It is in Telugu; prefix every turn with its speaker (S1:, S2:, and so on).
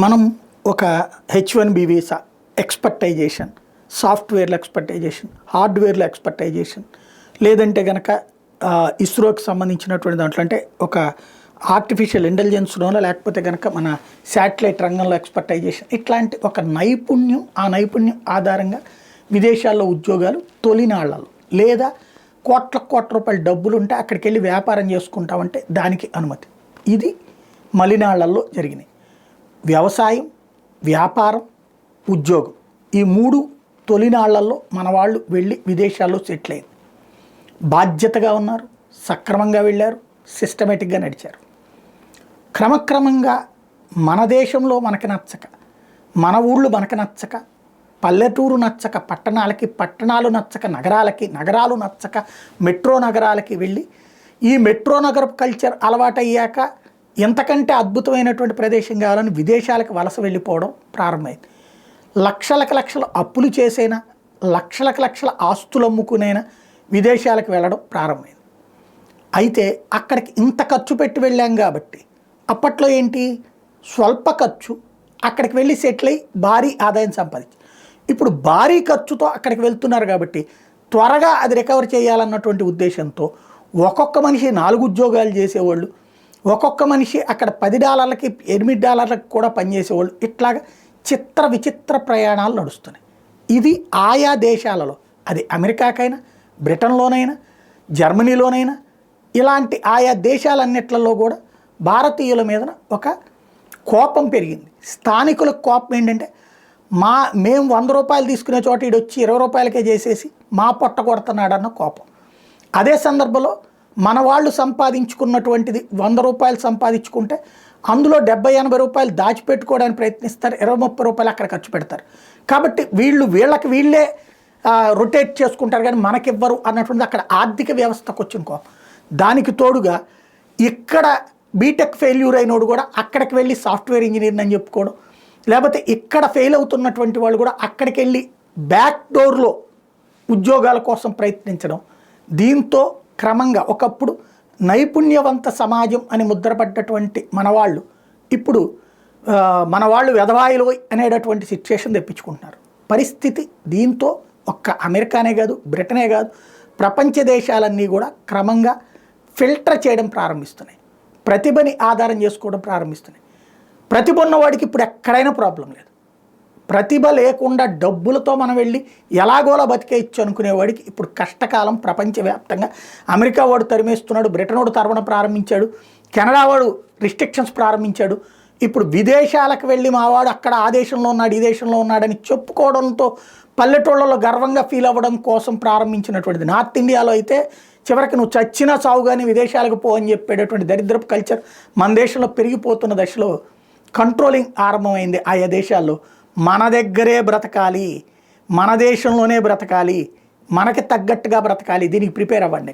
S1: మనం ఒక H1B వీసా ఎక్స్పర్టైజేషన్, సాఫ్ట్వేర్ల ఎక్స్పర్టైజేషన్, హార్డ్వేర్ల ఎక్స్పర్టైజేషన్, లేదంటే కనుక ఇస్రోకి సంబంధించినటువంటి దాంట్లో అంటే ఒక ఆర్టిఫిషియల్ ఇంటెలిజెన్స్లోనో లేకపోతే కనుక మన శాటిలైట్ రంగంలో ఎక్స్పర్టైజేషన్, ఇట్లాంటి ఒక నైపుణ్యం, ఆ నైపుణ్యం ఆధారంగా విదేశాల్లో ఉద్యోగాలు తొలినాళ్లలో లేదా కోట్ల రూపాయల డబ్బులు ఉంటే అక్కడికి వెళ్ళి వ్యాపారం చేసుకుంటామంటే దానికి అనుమతి. ఇది మలినాళ్లలో జరిగినాయి. వ్యవసాయం, వ్యాపారం, ఉద్యోగం, ఈ మూడు తొలినాళ్లలో మన వాళ్ళు వెళ్ళి విదేశాల్లో సెటిల్ అయింది. బాధ్యతగా ఉన్నారు, సక్రమంగా వెళ్ళారు, సిస్టమేటిక్గా నడిచారు. క్రమక్రమంగా మన దేశంలో మనకి నచ్చక, మన ఊళ్ళు మనకు నచ్చక, పల్లెటూరు నచ్చక పట్టణాలకి, పట్టణాలు నచ్చక నగరాలకి, నగరాలు నచ్చక మెట్రో నగరాలకి వెళ్ళి ఈ మెట్రో నగరపు కల్చర్ అలవాటయ్యాక ఎంతకంటే అద్భుతమైనటువంటి ప్రదేశం కావాలని విదేశాలకు వలస వెళ్ళిపోవడం ప్రారంభమైంది. లక్షల అప్పులు చేసైనా, లక్షల ఆస్తులు అమ్ముకునైనా విదేశాలకు వెళ్ళడం ప్రారంభమైంది. అయితే అక్కడికి ఇంత ఖర్చు పెట్టి వెళ్ళాం కాబట్టి అప్పట్లో ఏంటి, స్వల్ప ఖర్చు, అక్కడికి వెళ్ళి సెటిల్ అయ్యి భారీ ఆదాయం సంపాదించి, ఇప్పుడు భారీ ఖర్చుతో అక్కడికి వెళ్తున్నారు కాబట్టి త్వరగా అది రికవర్ చేయాలన్నటువంటి ఉద్దేశంతో ఒక్కొక్క మనిషి 4 ఉద్యోగాలు చేసేవాళ్ళు, ఒక్కొక్క మనిషి అక్కడ $10కి $8 కూడా పనిచేసేవాళ్ళు, ఇట్లాగా విచిత్ర ప్రయాణాలు నడుస్తున్నాయి. ఇది ఆయా దేశాలలో, అది అమెరికాకైనా, బ్రిటన్లోనైనా, జర్మనీలోనైనా, ఇలాంటి ఆయా దేశాలన్నిట్లలో కూడా భారతీయుల మీద ఒక కోపం పెరిగింది. స్థానికుల కోపం ఏంటంటే, మేము $100 తీసుకునే చోట ఈడు వచ్చి $20కే చేసేసి మా పొట్ట కొడుతున్నాడన్న కోపం. అదే సందర్భంలో మన వాళ్ళు సంపాదించుకున్నటువంటిది $100 సంపాదించుకుంటే అందులో $70-80 దాచిపెట్టుకోవడానికి ప్రయత్నిస్తారు, $20-30 అక్కడ ఖర్చు పెడతారు. కాబట్టి వీళ్ళకి వీళ్ళే రొటేట్ చేసుకుంటారు కానీ మనకివ్వరు అన్నటువంటి అక్కడ ఆర్థిక వ్యవస్థకు వచ్చిన కోపం. దానికి తోడుగా ఇక్కడ బీటెక్ ఫెయిల్యూర్ అయినోడు కూడా అక్కడికి వెళ్ళి సాఫ్ట్వేర్ ఇంజనీర్ని అని చెప్పుకోవడం, లేకపోతే ఇక్కడ ఫెయిల్ అవుతున్నటువంటి వాళ్ళు కూడా అక్కడికి వెళ్ళి బ్యాక్ డోర్లో ఉద్యోగాల కోసం ప్రయత్నించడం. దీంతో క్రమంగా ఒకప్పుడు నైపుణ్యవంత సమాజం అని ముద్రపడ్డటువంటి మనవాళ్ళు ఇప్పుడు మనవాళ్ళు వెధవాయిలు అనేటటువంటి సిచ్యుయేషన్ తెప్పించుకుంటున్నారు. పరిస్థితి దీంతో ఒక్క అమెరికానే కాదు, బ్రిటనే కాదు, ప్రపంచ దేశాలన్నీ కూడా క్రమంగా ఫిల్టర్ చేయడం ప్రారంభిస్తున్నాయి, ప్రతిభని ఆధారం చేసుకోవడం ప్రారంభిస్తున్నాయి. ప్రతిభ ఉన్నవాడికి ఇప్పుడు ఎక్కడైనా ప్రాబ్లం లేదు. ప్రతిభ లేకుండా డబ్బులతో మనం వెళ్ళి ఎలాగోలా బతికేయచ్చు అనుకునేవాడికి ఇప్పుడు కష్టకాలం. ప్రపంచవ్యాప్తంగా అమెరికా వాడు తరిమేస్తున్నాడు, బ్రిటన్ వాడు తరవడం ప్రారంభించాడు, కెనడా వాడు రిస్ట్రిక్షన్స్ ప్రారంభించాడు. ఇప్పుడు విదేశాలకు వెళ్ళి మావాడు అక్కడ ఆ దేశంలో ఉన్నాడు, ఈ దేశంలో ఉన్నాడని చెప్పుకోవడంతో పల్లెటూళ్ళలో గర్వంగా ఫీల్ అవ్వడం కోసం ప్రారంభించినటువంటిది. నార్త్ ఇండియాలో అయితే చివరికి నువ్వు చచ్చినా సావు కానీ విదేశాలకు పో అని చెప్పేటటువంటి దరిద్రపు కల్చర్ మన దేశంలో పెరిగిపోతున్న దశలో కంట్రోలింగ్ ఆరంభమైంది ఆయా దేశాల్లో. మన దగ్గరే బ్రతకాలి, మన దేశంలోనే బ్రతకాలి, మనకి తగ్గట్టుగా బ్రతకాలి, దీనికి ప్రిపేర్ అవ్వండి.